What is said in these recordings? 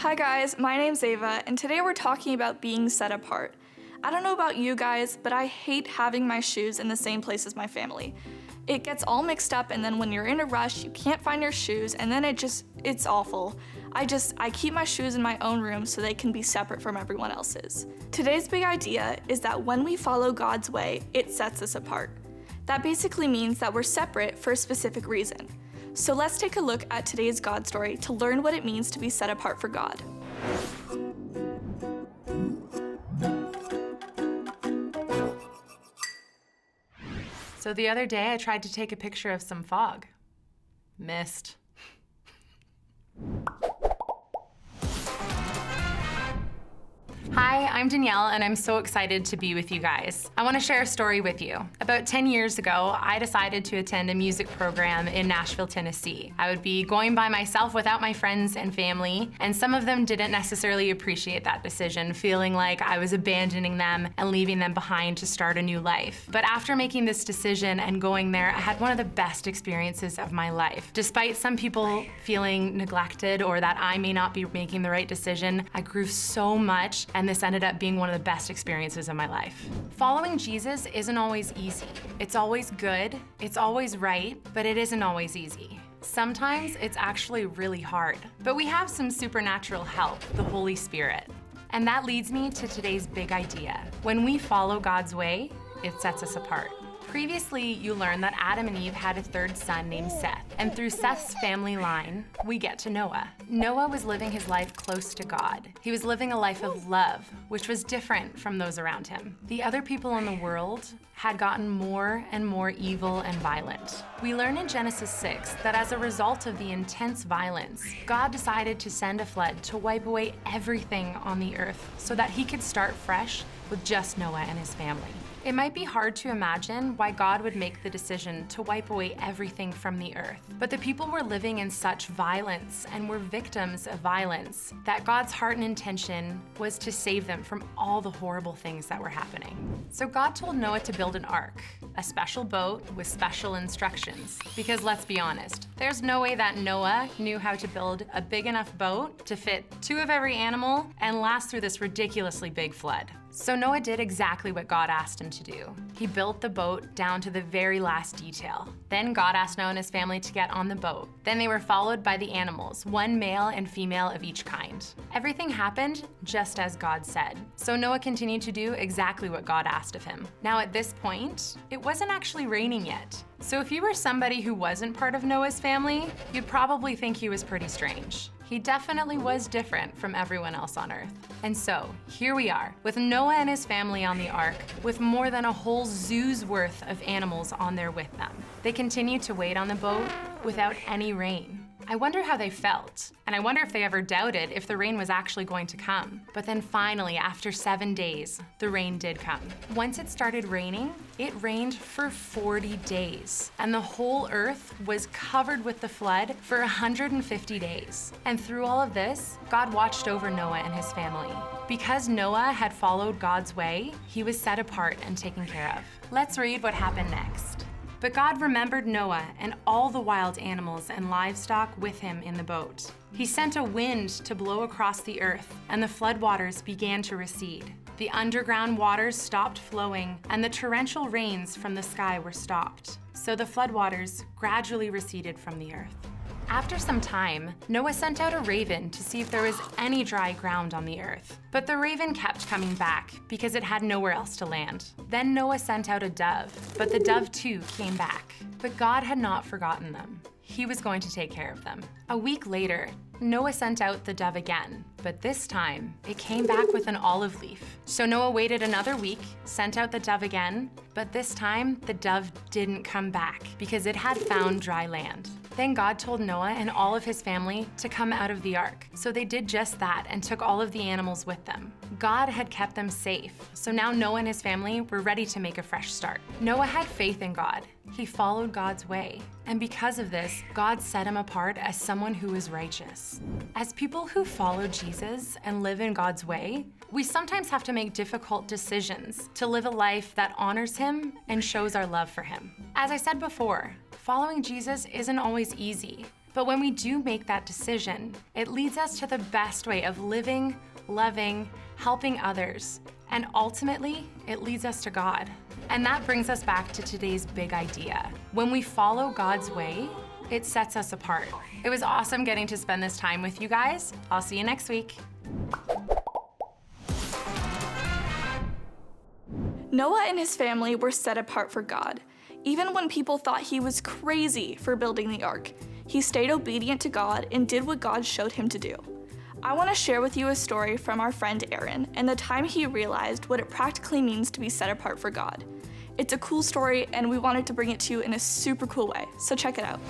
Hi guys, my name's Ava, and today we're talking about being set apart. I don't know about you guys, but I hate having my shoes in the same place as my family. It gets all mixed up, and then when you're in a rush, you can't find your shoes, and then it's awful. I keep my shoes in my own room so they can be separate from everyone else's. Today's big idea is that when we follow God's way, it sets us apart. That basically means that we're separate for a specific reason. So let's take a look at today's God story to learn what it means to be set apart for God. So the other day I tried to take a picture of some fog. Missed. Hi, I'm Danielle, and I'm so excited to be with you guys. I want to share a story with you. About 10 years ago, I decided to attend a music program in Nashville, Tennessee. I would be going by myself without my friends and family, and some of them didn't necessarily appreciate that decision, feeling like I was abandoning them and leaving them behind to start a new life. But after making this decision and going there, I had one of the best experiences of my life. Despite some people feeling neglected or that I may not be making the right decision, I grew so much, and this ended up being one of the best experiences of my life. Following Jesus isn't always easy. It's always good, it's always right, but it isn't always easy. Sometimes it's actually really hard. But we have some supernatural help, the Holy Spirit. And that leads me to today's big idea. When we follow God's way, it sets us apart. Previously, you learned that Adam and Eve had a third son named Seth, and through Seth's family line, we get to Noah. Noah was living his life close to God. He was living a life of love, which was different from those around him. The other people in the world had gotten more and more evil and violent. We learn in Genesis 6 that as a result of the intense violence, God decided to send a flood to wipe away everything on the earth so that he could start fresh with just Noah and his family. It might be hard to imagine why God would make the decision to wipe away everything from the earth, but the people were living in such violence and were victims of violence that God's heart and intention was to save them from all the horrible things that were happening. So God told Noah to build an ark, a special boat with special instructions, because let's be honest, there's no way that Noah knew how to build a big enough boat to fit 2 of every animal and last through this ridiculously big flood. So Noah did exactly what God asked him to do. He built the boat down to the very last detail. Then God asked Noah and his family to get on the boat. Then they were followed by the animals, 1 male and female of each kind. Everything happened just as God said. So Noah continued to do exactly what God asked of him. Now at this point, it wasn't actually raining yet. So if you were somebody who wasn't part of Noah's family, you'd probably think he was pretty strange. He definitely was different from everyone else on Earth. And so, here we are, with Noah and his family on the ark, with more than a whole zoo's worth of animals on there with them. They continued to wait on the boat without any rain. I wonder how they felt, and I wonder if they ever doubted if the rain was actually going to come. But then finally, after 7 days, the rain did come. Once it started raining, it rained for 40 days, and the whole earth was covered with the flood for 150 days. And through all of this, God watched over Noah and his family. Because Noah had followed God's way, he was set apart and taken care of. Let's read what happened next. But God remembered Noah and all the wild animals and livestock with him in the boat. He sent a wind to blow across the earth, and the floodwaters began to recede. The underground waters stopped flowing, and the torrential rains from the sky were stopped. So the floodwaters gradually receded from the earth. After some time, Noah sent out a raven to see if there was any dry ground on the earth. But the raven kept coming back because it had nowhere else to land. Then Noah sent out a dove, but the dove too came back. But God had not forgotten them. He was going to take care of them. A week later, Noah sent out the dove again, but this time it came back with an olive leaf. So Noah waited another week, sent out the dove again, but this time the dove didn't come back because it had found dry land. Then God told Noah and all of his family to come out of the ark. So they did just that and took all of the animals with them. God had kept them safe, so now Noah and his family were ready to make a fresh start. Noah had faith in God. He followed God's way. And because of this, God set him apart as someone who is righteous. As people who follow Jesus and live in God's way, we sometimes have to make difficult decisions to live a life that honors him and shows our love for him. As I said before, following Jesus isn't always easy. But when we do make that decision, it leads us to the best way of living, loving, helping others, and ultimately, it leads us to God. And that brings us back to today's big idea. When we follow God's way, it sets us apart. It was awesome getting to spend this time with you guys. I'll see you next week. Noah and his family were set apart for God. Even when people thought he was crazy for building the ark, he stayed obedient to God and did what God showed him to do. I want to share with you a story from our friend Aaron and the time he realized what it practically means to be set apart for God. It's a cool story and we wanted to bring it to you in a super cool way, so check it out.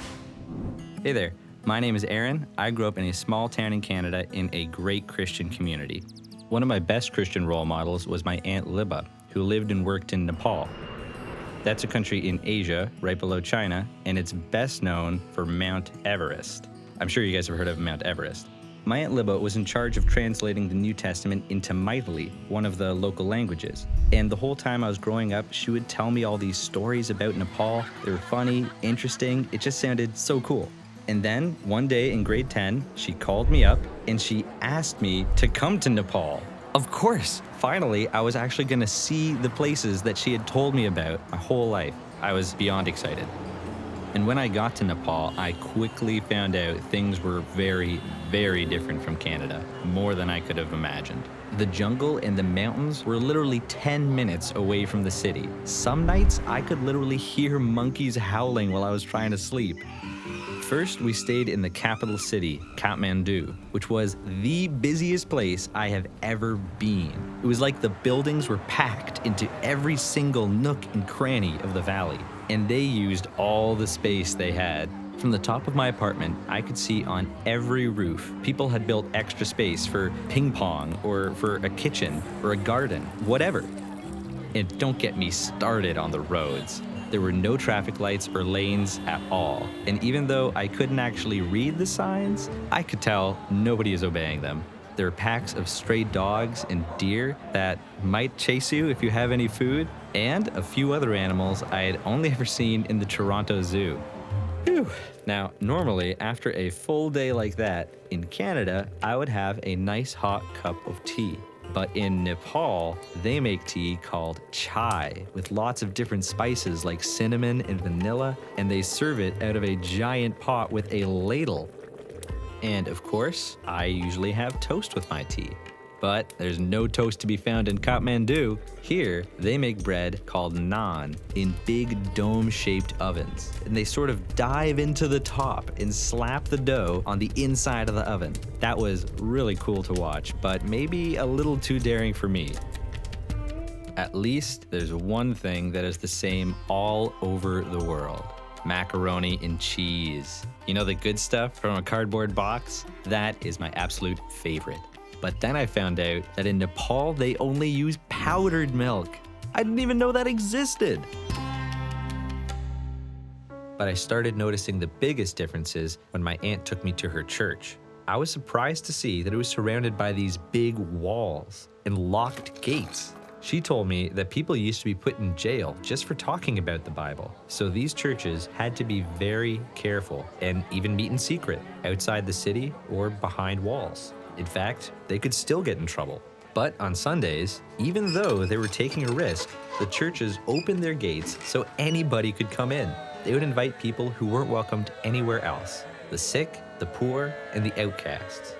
Hey there, my name is Aaron. I grew up in a small town in Canada in a great Christian community. One of my best Christian role models was my Aunt Libba, who lived and worked in Nepal. That's a country in Asia, right below China, and it's best known for Mount Everest. I'm sure you guys have heard of Mount Everest. My Aunt Libba was in charge of translating the New Testament into Maithili, one of the local languages. And the whole time I was growing up, she would tell me all these stories about Nepal. They were funny, interesting, it just sounded so cool. And then, one day in grade 10, she called me up and she asked me to come to Nepal. Of course, finally, I was actually gonna see the places that she had told me about my whole life. I was beyond excited. And when I got to Nepal, I quickly found out things were very, very different from Canada, more than I could have imagined. The jungle and the mountains were literally 10 minutes away from the city. Some nights, I could literally hear monkeys howling while I was trying to sleep. First, we stayed in the capital city, Kathmandu, which was the busiest place I have ever been. It was like the buildings were packed into every single nook and cranny of the valley, and they used all the space they had. From the top of my apartment, I could see on every roof, people had built extra space for ping pong or for a kitchen or a garden, whatever. And don't get me started on the roads. There were no traffic lights or lanes at all. And even though I couldn't actually read the signs, I could tell nobody is obeying them. There are packs of stray dogs and deer that might chase you if you have any food, and a few other animals I had only ever seen in the Toronto Zoo. Whew. Now, normally, after a full day like that, in Canada, I would have a nice hot cup of tea. But in Nepal, they make tea called chai with lots of different spices like cinnamon and vanilla, and they serve it out of a giant pot with a ladle. And of course, I usually have toast with my tea. But there's no toast to be found in Kathmandu. Here, they make bread called naan in big dome-shaped ovens. And they sort of dive into the top and slap the dough on the inside of the oven. That was really cool to watch, but maybe a little too daring for me. At least there's one thing that is the same all over the world. Macaroni and cheese. You know the good stuff from a cardboard box? That is my absolute favorite. But then I found out that in Nepal, they only use powdered milk. I didn't even know that existed. But I started noticing the biggest differences when my aunt took me to her church. I was surprised to see that it was surrounded by these big walls and locked gates. She told me that people used to be put in jail just for talking about the Bible. So these churches had to be very careful and even meet in secret outside the city or behind walls. In fact, they could still get in trouble. But on Sundays, even though they were taking a risk, the churches opened their gates so anybody could come in. They would invite people who weren't welcomed anywhere else: the sick, the poor, and the outcasts.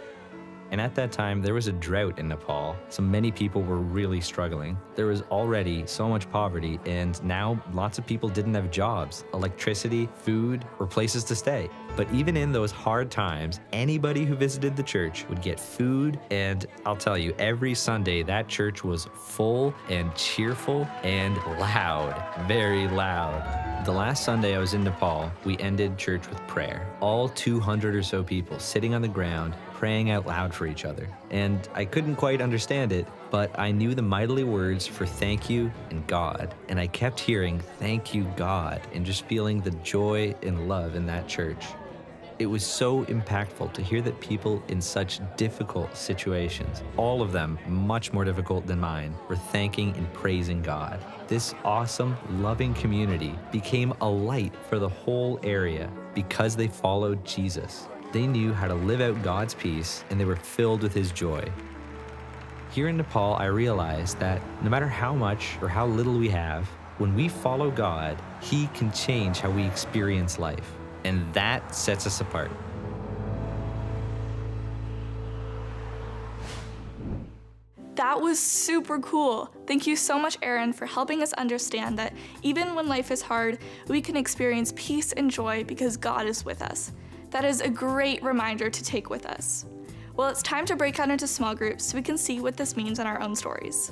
And at that time, there was a drought in Nepal, so many people were really struggling. There was already so much poverty, and now lots of people didn't have jobs, electricity, food, or places to stay. But even in those hard times, anybody who visited the church would get food, and I'll tell you, every Sunday that church was full and cheerful and loud, very loud. The last Sunday I was in Nepal, we ended church with prayer. All 200 or so people sitting on the ground, praying out loud for each other. And I couldn't quite understand it, but I knew the mightily words for thank you and God. And I kept hearing thank you, God, and just feeling the joy and love in that church. It was so impactful to hear that people in such difficult situations, all of them much more difficult than mine, were thanking and praising God. This awesome, loving community became a light for the whole area because they followed Jesus. They knew how to live out God's peace, and they were filled with His joy. Here in Nepal, I realized that no matter how much or how little we have, when we follow God, He can change how we experience life. And that sets us apart. That was super cool. Thank you so much, Aaron, for helping us understand that even when life is hard, we can experience peace and joy because God is with us. That is a great reminder to take with us. Well, it's time to break out into small groups so we can see what this means in our own stories.